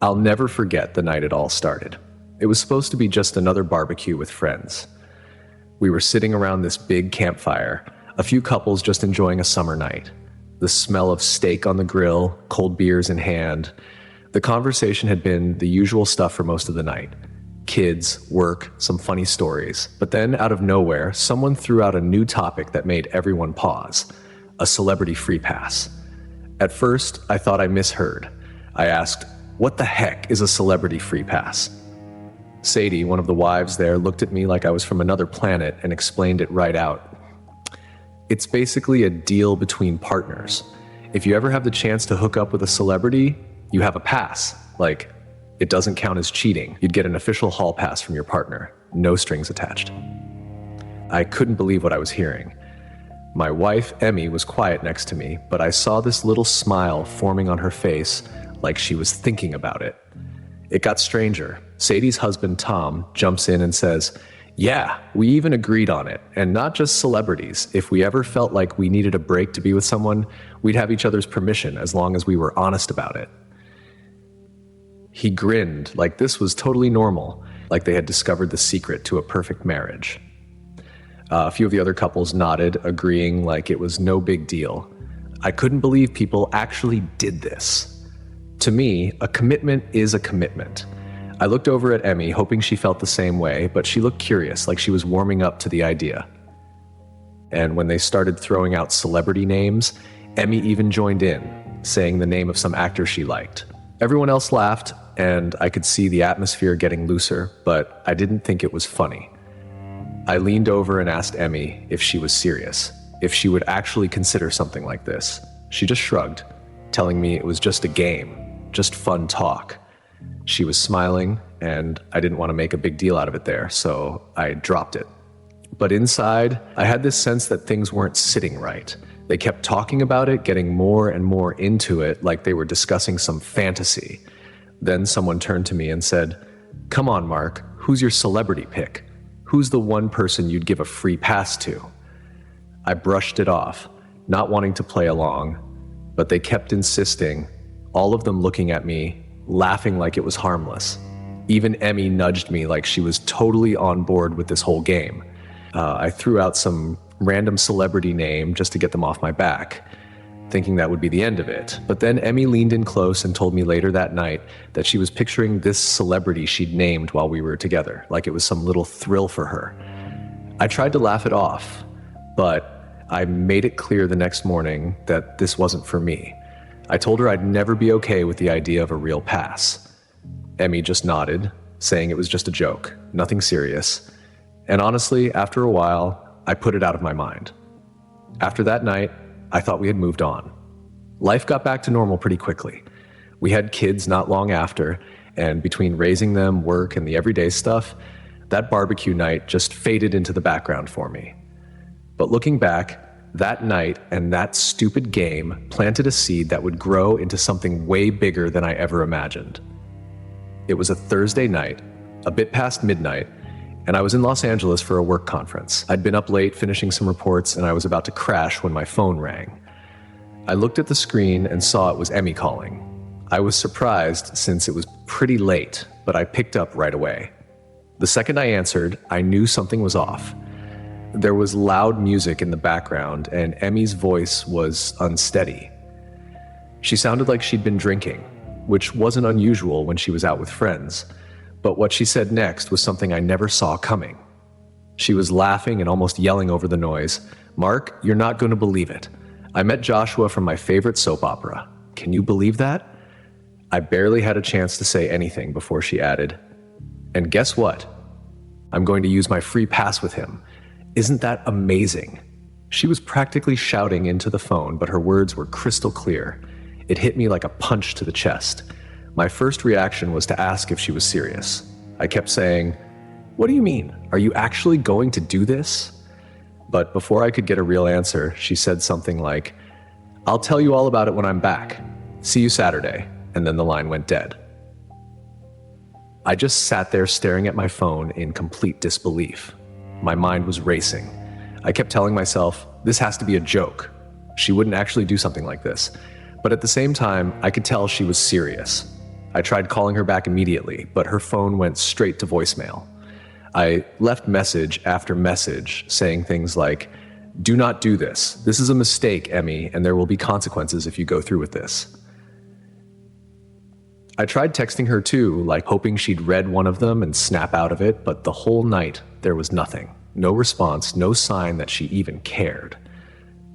I'll never forget the night it all started. It was supposed to be just another barbecue with friends. We were sitting around this big campfire, a few couples just enjoying a summer night. The smell of steak on the grill, cold beers in hand. The conversation had been the usual stuff for most of the night. Kids, work, some funny stories. But then, out of nowhere, someone threw out a new topic that made everyone pause. A celebrity free pass. At first, I thought I misheard. I asked, "What the heck is a celebrity free pass?" Sadie, one of the wives there, looked at me like I was from another planet and explained it right out. It's basically a deal between partners. If you ever have the chance to hook up with a celebrity, you have a pass. Like, it doesn't count as cheating. You'd get an official hall pass from your partner. No strings attached. I couldn't believe what I was hearing. My wife, Emmy, was quiet next to me, but I saw this little smile forming on her face like she was thinking about it. It got stranger. Sadie's husband, Tom, jumps in and says, "Yeah, we even agreed on it. And not just celebrities. If we ever felt like we needed a break to be with someone, we'd have each other's permission as long as we were honest about it." He grinned like this was totally normal, like they had discovered the secret to a perfect marriage. A few of the other couples nodded, agreeing like it was no big deal. I couldn't believe people actually did this. To me, a commitment is a commitment. I looked over at Emmy, hoping she felt the same way, but she looked curious, like she was warming up to the idea. And when they started throwing out celebrity names, Emmy even joined in, saying the name of some actor she liked. Everyone else laughed, and I could see the atmosphere getting looser, but I didn't think it was funny. I leaned over and asked Emmy if she was serious, if she would actually consider something like this. She just shrugged, telling me it was just a game, just fun talk. She was smiling, and I didn't want to make a big deal out of it there, so I dropped it. But inside, I had this sense that things weren't sitting right. They kept talking about it, getting more and more into it, like they were discussing some fantasy. Then someone turned to me and said, "Come on, Mark, who's your celebrity pick? Who's the one person you'd give a free pass to?" I brushed it off, not wanting to play along, but they kept insisting, all of them looking at me, laughing like it was harmless. Even Emmy nudged me like she was totally on board with this whole game. I threw out some random celebrity name just to get them off my back, thinking that would be the end of it. But then Emmy leaned in close and told me later that night that she was picturing this celebrity she'd named while we were together, like it was some little thrill for her. I tried to laugh it off, but I made it clear the next morning that this wasn't for me. I told her I'd never be okay with the idea of a real pass. Emmy just nodded, saying it was just a joke, nothing serious. And honestly, after a while, I put it out of my mind. After that night, I thought we had moved on. Life got back to normal pretty quickly. We had kids not long after, and between raising them, work, and the everyday stuff, that barbecue night just faded into the background for me. But looking back, that night and that stupid game planted a seed that would grow into something way bigger than I ever imagined. It was a Thursday night, a bit past midnight, and I was in Los Angeles for a work conference. I'd been up late finishing some reports, and I was about to crash when my phone rang. I looked at the screen and saw it was Emmy calling. I was surprised since it was pretty late, but I picked up right away. The second I answered, I knew something was off. There was loud music in the background, and Emmy's voice was unsteady. She sounded like she'd been drinking, which wasn't unusual when she was out with friends. But what she said next was something I never saw coming. She was laughing and almost yelling over the noise. "Mark, you're not going to believe it. I met Joshua from my favorite soap opera. Can you believe that?" I barely had a chance to say anything before she added, "And guess what? I'm going to use my free pass with him. Isn't that amazing?" She was practically shouting into the phone, but her words were crystal clear. It hit me like a punch to the chest. My first reaction was to ask if she was serious. I kept saying, "What do you mean? Are you actually going to do this?" But before I could get a real answer, she said something like, "I'll tell you all about it when I'm back. See you Saturday." And then the line went dead. I just sat there staring at my phone in complete disbelief. My mind was racing. I kept telling myself, this has to be a joke. She wouldn't actually do something like this. But at the same time, I could tell she was serious. I tried calling her back immediately, but her phone went straight to voicemail. I left message after message saying things like, "Do not do this. This is a mistake, Emmy, and there will be consequences if you go through with this." I tried texting her too, like hoping she'd read one of them and snap out of it, but the whole night there was nothing. No response, no sign that she even cared.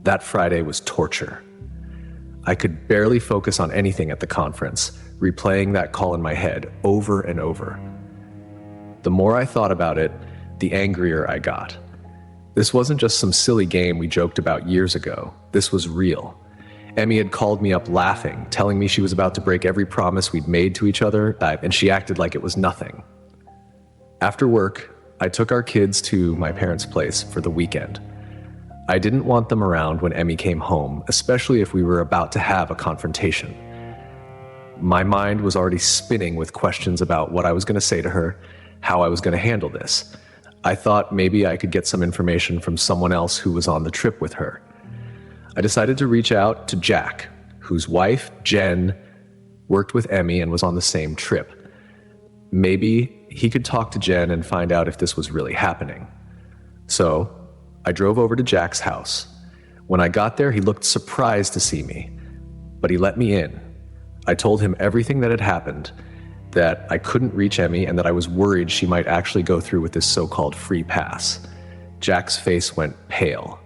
That Friday was torture. I could barely focus on anything at the conference, replaying that call in my head over and over. The more I thought about it, the angrier I got. This wasn't just some silly game we joked about years ago. This was real. Emmy had called me up laughing, telling me she was about to break every promise we'd made to each other, and she acted like it was nothing. After work, I took our kids to my parents' place for the weekend. I didn't want them around when Emmy came home, especially if we were about to have a confrontation. My mind was already spinning with questions about what I was going to say to her, how I was going to handle this. I thought maybe I could get some information from someone else who was on the trip with her. I decided to reach out to Jack, whose wife, Jen, worked with Emmy and was on the same trip. Maybe he could talk to Jen and find out if this was really happening. So I drove over to Jack's house. When I got there, he looked surprised to see me, but he let me in. I told him everything that had happened, that I couldn't reach Emmy and that I was worried she might actually go through with this so-called free pass. Jack's face went pale.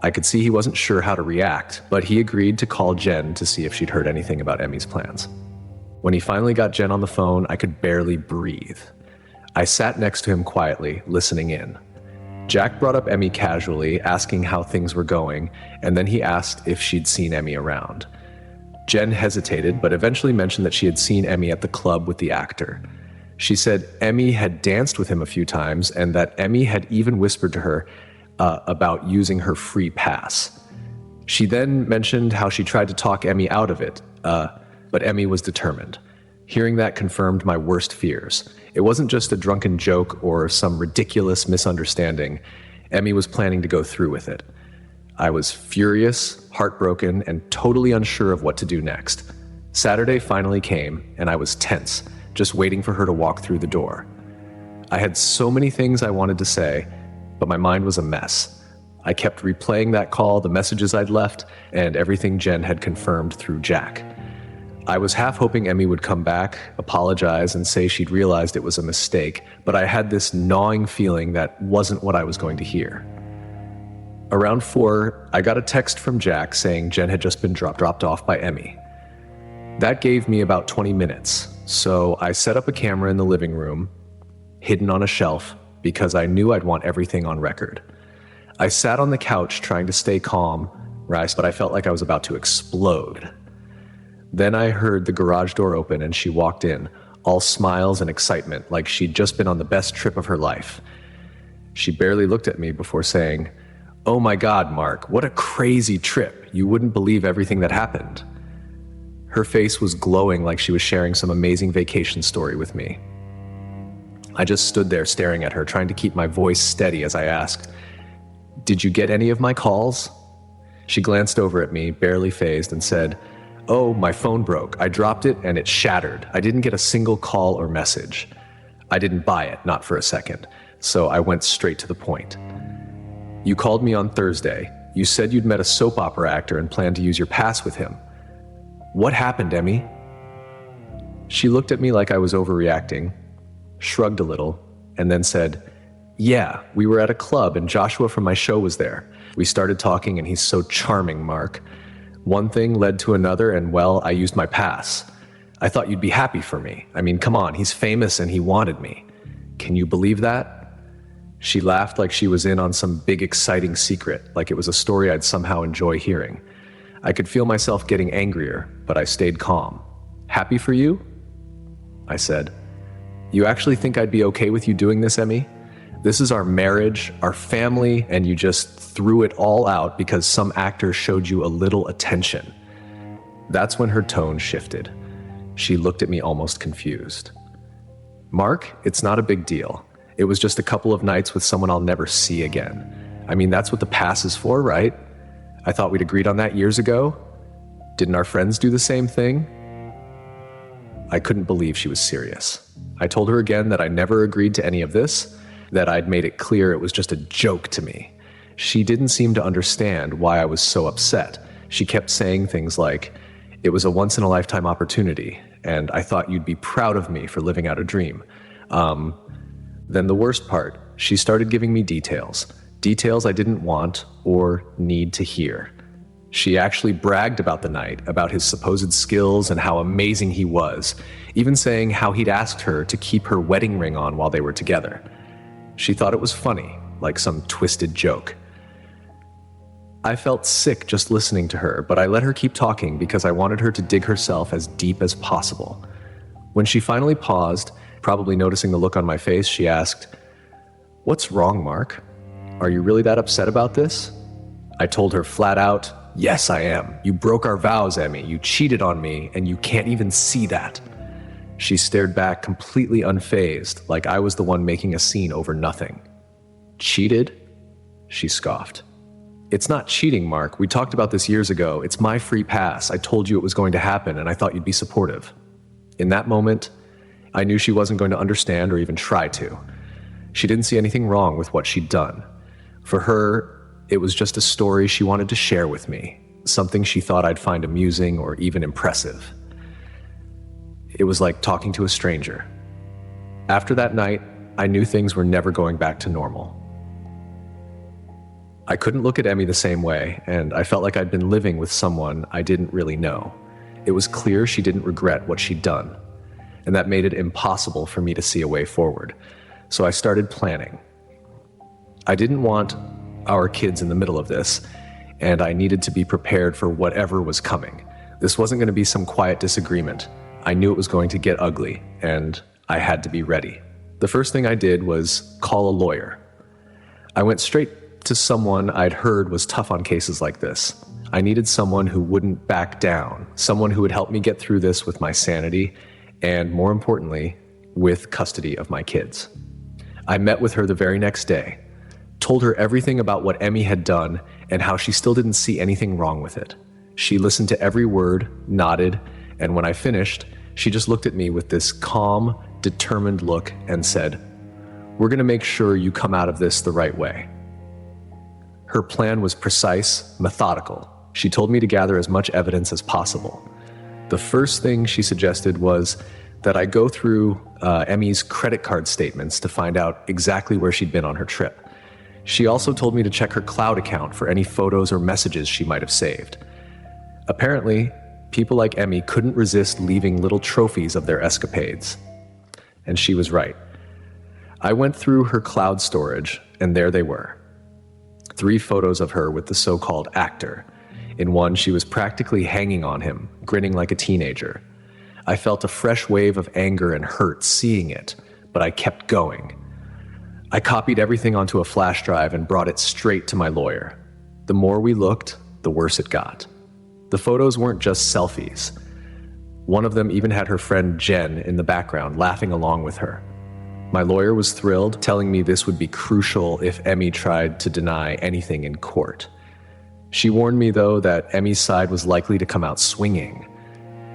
I could see he wasn't sure how to react, but he agreed to call Jen to see if she'd heard anything about Emmy's plans. When he finally got Jen on the phone, I could barely breathe. I sat next to him quietly, listening in. Jack brought up Emmy casually, asking how things were going, and then he asked if she'd seen Emmy around. Jen hesitated, but eventually mentioned that she had seen Emmy at the club with the actor. She said Emmy had danced with him a few times, and that Emmy had even whispered to her about using her free pass. She then mentioned how she tried to talk Emmy out of it, but Emmy was determined. Hearing that confirmed my worst fears. It wasn't just a drunken joke or some ridiculous misunderstanding. Emmy was planning to go through with it. I was furious, heartbroken, and totally unsure of what to do next. Saturday finally came, and I was tense, just waiting for her to walk through the door. I had so many things I wanted to say, but my mind was a mess. I kept replaying that call, the messages I'd left, and everything Jen had confirmed through Jack. I was half hoping Emmy would come back, apologize, and say she'd realized it was a mistake, but I had this gnawing feeling that wasn't what I was going to hear. Around 4, I got a text from Jack saying Jen had just been dropped off by Emmy. That gave me about 20 minutes, so I set up a camera in the living room, hidden on a shelf, because I knew I'd want everything on record. I sat on the couch trying to stay calm, but I felt like I was about to explode. Then I heard the garage door open and she walked in, all smiles and excitement, like she'd just been on the best trip of her life. She barely looked at me before saying, "Oh my God, Mark, what a crazy trip. You wouldn't believe everything that happened." Her face was glowing like she was sharing some amazing vacation story with me. I just stood there staring at her, trying to keep my voice steady as I asked, "Did you get any of my calls?" She glanced over at me, barely fazed, and said, "Oh, my phone broke. I dropped it and it shattered. I didn't get a single call or message." I didn't buy it, not for a second, so I went straight to the point. "You called me on Thursday. You said you'd met a soap opera actor and planned to use your pass with him. What happened, Emmy?" She looked at me like I was overreacting, shrugged a little, and then said, "Yeah, we were at a club and Joshua from my show was there. We started talking and he's so charming, Mark. One thing led to another and, well, I used my pass. I thought you'd be happy for me. I mean, come on, he's famous and he wanted me. Can you believe that?" She laughed like she was in on some big exciting secret, like it was a story I'd somehow enjoy hearing. I could feel myself getting angrier, but I stayed calm. "Happy for you?" I said. "You actually think I'd be okay with you doing this, Emmy? This is our marriage, our family, and you just threw it all out because some actor showed you a little attention." That's when her tone shifted. She looked at me almost confused. "Mark, it's not a big deal. It was just a couple of nights with someone I'll never see again. I mean, that's what the pass is for, right? I thought we'd agreed on that years ago. Didn't our friends do the same thing?" I couldn't believe she was serious. I told her again that I never agreed to any of this, that I'd made it clear it was just a joke to me. She didn't seem to understand why I was so upset. She kept saying things like, "It was a once-in-a-lifetime opportunity, and I thought you'd be proud of me for living out a dream." Then the worst part, she started giving me details I didn't want or need to hear. She actually bragged about the night, about his supposed skills and how amazing he was, even saying how he'd asked her to keep her wedding ring on while they were together. She thought it was funny, like some twisted joke. I felt sick just listening to her, but I let her keep talking because I wanted her to dig herself as deep as possible. When she finally paused, probably noticing the look on my face, she asked, "What's wrong, Mark? Are you really that upset about this?" I told her flat out, "Yes, I am. You broke our vows, Emmy. You cheated on me, and you can't even see that." She stared back completely unfazed, like I was the one making a scene over nothing. "Cheated?" She scoffed. "It's not cheating, Mark. We talked about this years ago. It's my free pass. I told you it was going to happen, and I thought you'd be supportive." In that moment, I knew she wasn't going to understand or even try to. She didn't see anything wrong with what she'd done. For her, it was just a story she wanted to share with me, something she thought I'd find amusing or even impressive. It was like talking to a stranger. After that night, I knew things were never going back to normal. I couldn't look at Emmy the same way, and I felt like I'd been living with someone I didn't really know. It was clear she didn't regret what she'd done, and that made it impossible for me to see a way forward. So I started planning. I didn't want our kids in the middle of this, and I needed to be prepared for whatever was coming. This wasn't going to be some quiet disagreement. I knew it was going to get ugly, and I had to be ready. The first thing I did was call a lawyer. I went straight to someone I'd heard was tough on cases like this. I needed someone who wouldn't back down, someone who would help me get through this with my sanity, and more importantly, with custody of my kids. I met with her the very next day, told her everything about what Emmy had done and how she still didn't see anything wrong with it. She listened to every word, nodded, and when I finished, she just looked at me with this calm, determined look and said, "We're going to make sure you come out of this the right way." Her plan was precise, methodical. She told me to gather as much evidence as possible. The first thing she suggested was that I go through Emmy's credit card statements to find out exactly where she'd been on her trip. She also told me to check her cloud account for any photos or messages she might have saved. Apparently, people like Emmy couldn't resist leaving little trophies of their escapades. And she was right. I went through her cloud storage, and there they were. 3 photos of her with the so-called actor. In one, she was practically hanging on him, grinning like a teenager. I felt a fresh wave of anger and hurt seeing it, but I kept going. I copied everything onto a flash drive and brought it straight to my lawyer. The more we looked, the worse it got. The photos weren't just selfies. One of them even had her friend Jen in the background, laughing along with her. My lawyer was thrilled, telling me this would be crucial if Emmy tried to deny anything in court. She warned me, though, that Emmy's side was likely to come out swinging.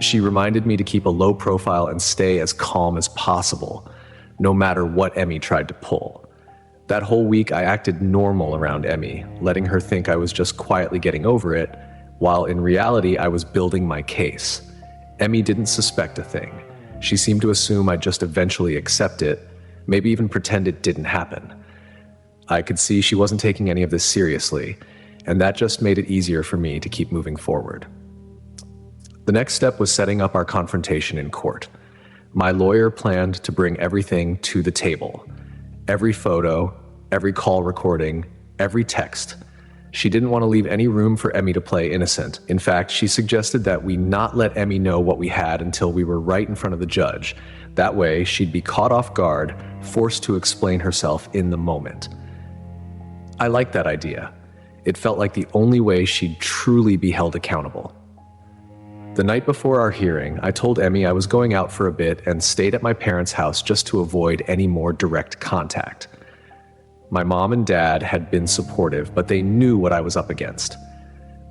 She reminded me to keep a low profile and stay as calm as possible, no matter what Emmy tried to pull. That whole week, I acted normal around Emmy, letting her think I was just quietly getting over it, while in reality, I was building my case. Emmy didn't suspect a thing. She seemed to assume I'd just eventually accept it, maybe even pretend it didn't happen. I could see she wasn't taking any of this seriously, and that just made it easier for me to keep moving forward. The next step was setting up our confrontation in court. My lawyer planned to bring everything to the table. Every photo, every call recording, every text. She didn't want to leave any room for Emmy to play innocent. In fact, she suggested that we not let Emmy know what we had until we were right in front of the judge. That way, she'd be caught off guard, forced to explain herself in the moment. I liked that idea. It felt like the only way she'd truly be held accountable. The night before our hearing, I told Emmy I was going out for a bit and stayed at my parents' house just to avoid any more direct contact. My mom and dad had been supportive, but they knew what I was up against.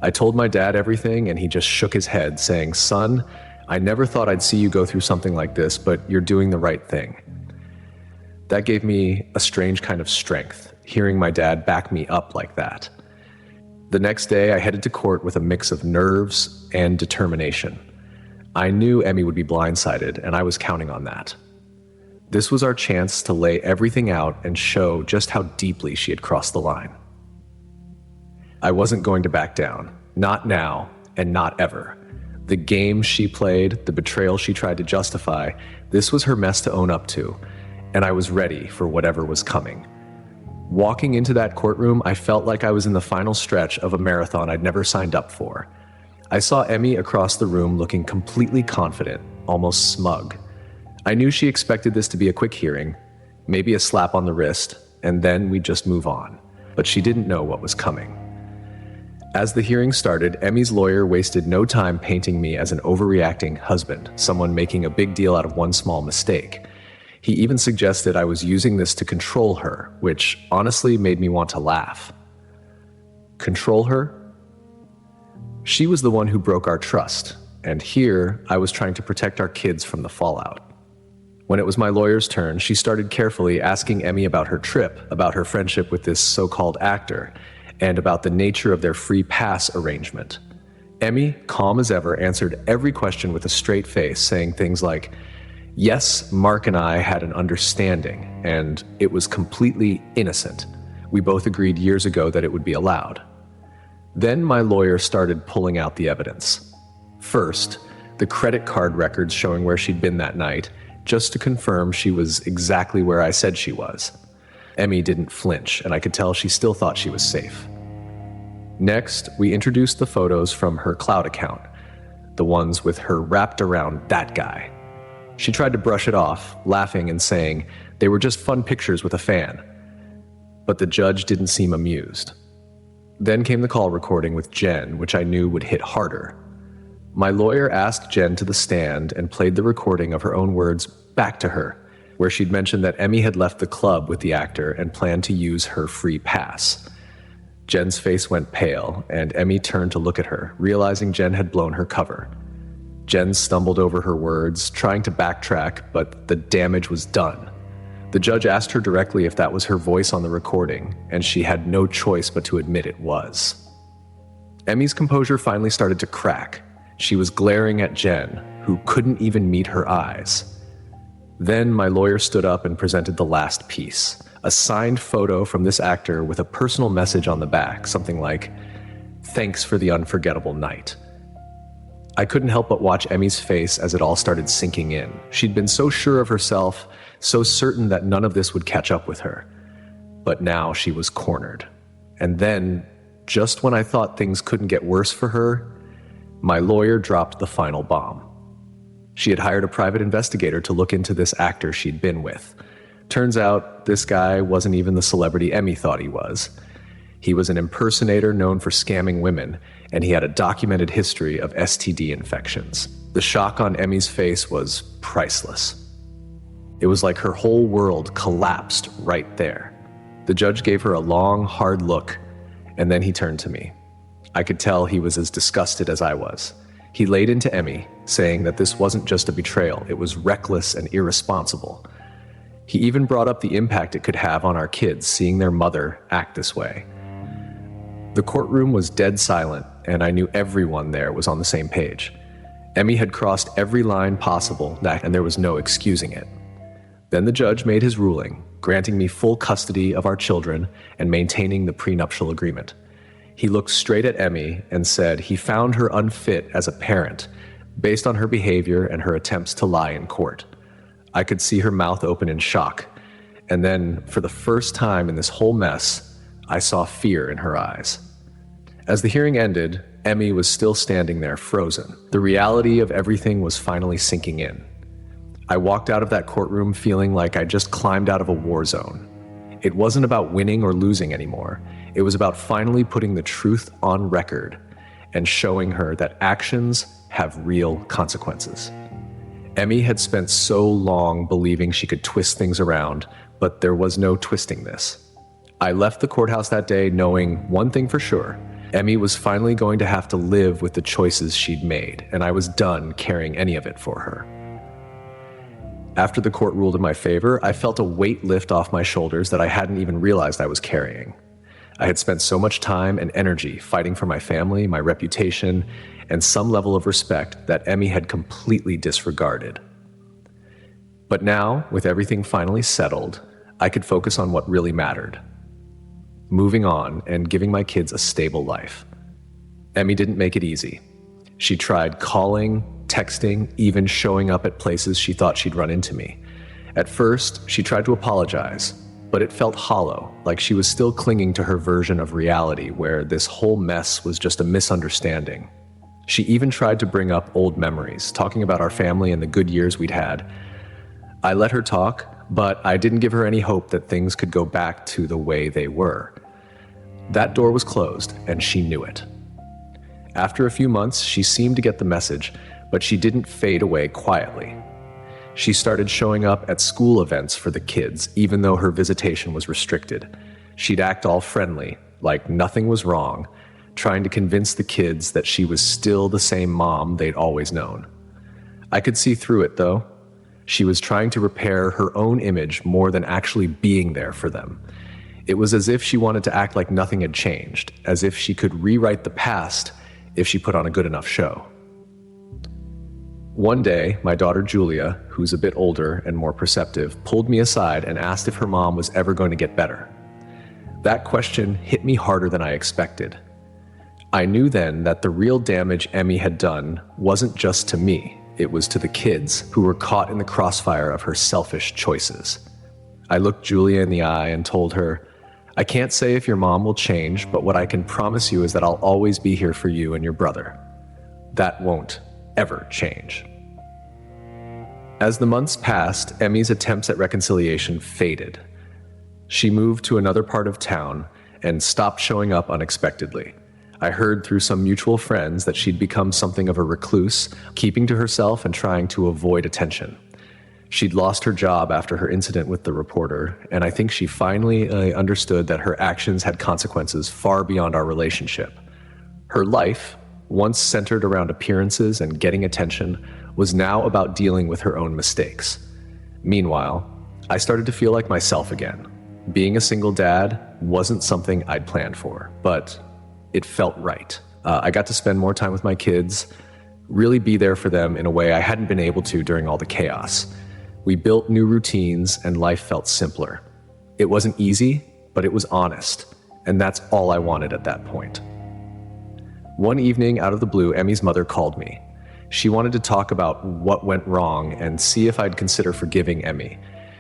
I told my dad everything, and he just shook his head, saying, "Son, I never thought I'd see you go through something like this, but you're doing the right thing." That gave me a strange kind of strength, hearing my dad back me up like that. The next day, I headed to court with a mix of nerves and determination. I knew Emmy would be blindsided, and I was counting on that. This was our chance to lay everything out and show just how deeply she had crossed the line. I wasn't going to back down. Not now, and not ever. The game she played, the betrayal she tried to justify, this was her mess to own up to, and I was ready for whatever was coming. Walking into that courtroom, I felt like I was in the final stretch of a marathon I'd never signed up for. I saw Emmy across the room looking completely confident, almost smug. I knew she expected this to be a quick hearing, maybe a slap on the wrist, and then we'd just move on. But she didn't know what was coming. As the hearing started, Emmy's lawyer wasted no time painting me as an overreacting husband, someone making a big deal out of one small mistake. He even suggested I was using this to control her, which honestly made me want to laugh. Control her? She was the one who broke our trust, and here I was trying to protect our kids from the fallout. When it was my lawyer's turn, she started carefully asking Emmy about her trip, about her friendship with this so-called actor, and about the nature of their free pass arrangement. Emmy, calm as ever, answered every question with a straight face, saying things like, "Yes, Mark and I had an understanding, and it was completely innocent. We both agreed years ago that it would be allowed." Then my lawyer started pulling out the evidence. First, the credit card records showing where she'd been that night, just to confirm she was exactly where I said she was. Emmy didn't flinch, and I could tell she still thought she was safe. Next, we introduced the photos from her cloud account, the ones with her wrapped around that guy. She tried to brush it off, laughing and saying they were just fun pictures with a fan. But the judge didn't seem amused. Then came the call recording with Jen, which I knew would hit harder. My lawyer asked Jen to the stand and played the recording of her own words back to her, where she'd mentioned that Emmy had left the club with the actor and planned to use her free pass. Jen's face went pale, and Emmy turned to look at her, realizing Jen had blown her cover. Jen stumbled over her words, trying to backtrack, but the damage was done. The judge asked her directly if that was her voice on the recording, and she had no choice but to admit it was. Emmy's composure finally started to crack. She was glaring at Jen, who couldn't even meet her eyes. Then my lawyer stood up and presented the last piece, a signed photo from this actor with a personal message on the back, something like, "Thanks for the unforgettable night." I couldn't help but watch Emmy's face as it all started sinking in. She'd been so sure of herself, so certain that none of this would catch up with her. But now she was cornered. And then, just when I thought things couldn't get worse for her, my lawyer dropped the final bomb. She had hired a private investigator to look into this actor she'd been with. Turns out, this guy wasn't even the celebrity Emmy thought he was. He was an impersonator known for scamming women, and he had a documented history of STD infections. The shock on Emmy's face was priceless. It was like her whole world collapsed right there. The judge gave her a long, hard look, and then he turned to me. I could tell he was as disgusted as I was. He laid into Emmy, saying that this wasn't just a betrayal, it was reckless and irresponsible. He even brought up the impact it could have on our kids seeing their mother act this way. The courtroom was dead silent, and I knew everyone there was on the same page. Emmy had crossed every line possible, and there was no excusing it. Then the judge made his ruling, granting me full custody of our children and maintaining the prenuptial agreement. He looked straight at Emmy and said he found her unfit as a parent based on her behavior and her attempts to lie in court. I could see her mouth open in shock, and then, for the first time in this whole mess, I saw fear in her eyes. As the hearing ended, Emmy was still standing there, frozen. The reality of everything was finally sinking in. I walked out of that courtroom feeling like I just climbed out of a war zone. It wasn't about winning or losing anymore. It was about finally putting the truth on record and showing her that actions have real consequences. Emmy had spent so long believing she could twist things around, but there was no twisting this. I left the courthouse that day knowing one thing for sure. Emmy was finally going to have to live with the choices she'd made, and I was done carrying any of it for her. After the court ruled in my favor, I felt a weight lift off my shoulders that I hadn't even realized I was carrying. I had spent so much time and energy fighting for my family, my reputation, and some level of respect that Emmy had completely disregarded. But now, with everything finally settled, I could focus on what really mattered: moving on and giving my kids a stable life. Emmy didn't make it easy. She tried calling, texting, even showing up at places she thought she'd run into me. At first, she tried to apologize, but it felt hollow, like she was still clinging to her version of reality where this whole mess was just a misunderstanding. She even tried to bring up old memories, talking about our family and the good years we'd had. I let her talk, but I didn't give her any hope that things could go back to the way they were. That door was closed, and she knew it. After a few months, she seemed to get the message, but she didn't fade away quietly. She started showing up at school events for the kids, even though her visitation was restricted. She'd act all friendly, like nothing was wrong, trying to convince the kids that she was still the same mom they'd always known. I could see through it, though. She was trying to repair her own image more than actually being there for them. It was as if she wanted to act like nothing had changed, as if she could rewrite the past if she put on a good enough show. One day, my daughter Julia, who's a bit older and more perceptive, pulled me aside and asked if her mom was ever going to get better. That question hit me harder than I expected. I knew then that the real damage Emmy had done wasn't just to me. It was to the kids who were caught in the crossfire of her selfish choices. I looked Julia in the eye and told her, "I can't say if your mom will change, but what I can promise you is that I'll always be here for you and your brother. That won't ever change." As the months passed, Emmy's attempts at reconciliation faded. She moved to another part of town and stopped showing up unexpectedly. I heard through some mutual friends that she'd become something of a recluse, keeping to herself and trying to avoid attention. She'd lost her job after her incident with the reporter, and I think she finally understood that her actions had consequences far beyond our relationship. Her life, once centered around appearances and getting attention, was now about dealing with her own mistakes. Meanwhile, I started to feel like myself again. Being a single dad wasn't something I'd planned for, but it felt right. I got to spend more time with my kids, really be there for them in a way I hadn't been able to during all the chaos. We built new routines and life felt simpler. It wasn't easy, but it was honest, and that's all I wanted at that point. One evening, out of the blue, Emmy's mother called me. She wanted to talk about what went wrong and see if I'd consider forgiving Emmy.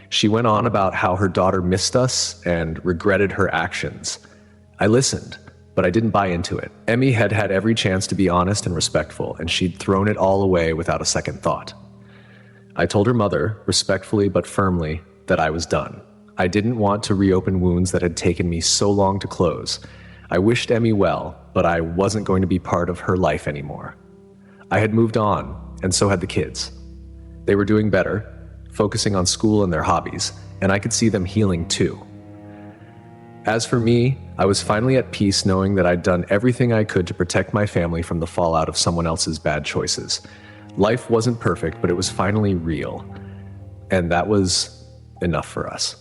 She went on about how her daughter missed us and regretted her actions. I listened, but I didn't buy into it. Emmy had had every chance to be honest and respectful, and she'd thrown it all away without a second thought. I told her mother, respectfully but firmly, that I was done. I didn't want to reopen wounds that had taken me so long to close. I wished Emmy well, but I wasn't going to be part of her life anymore. I had moved on, and so had the kids. They were doing better, focusing on school and their hobbies, and I could see them healing too. As for me, I was finally at peace knowing that I'd done everything I could to protect my family from the fallout of someone else's bad choices. Life wasn't perfect, but it was finally real, and that was enough for us.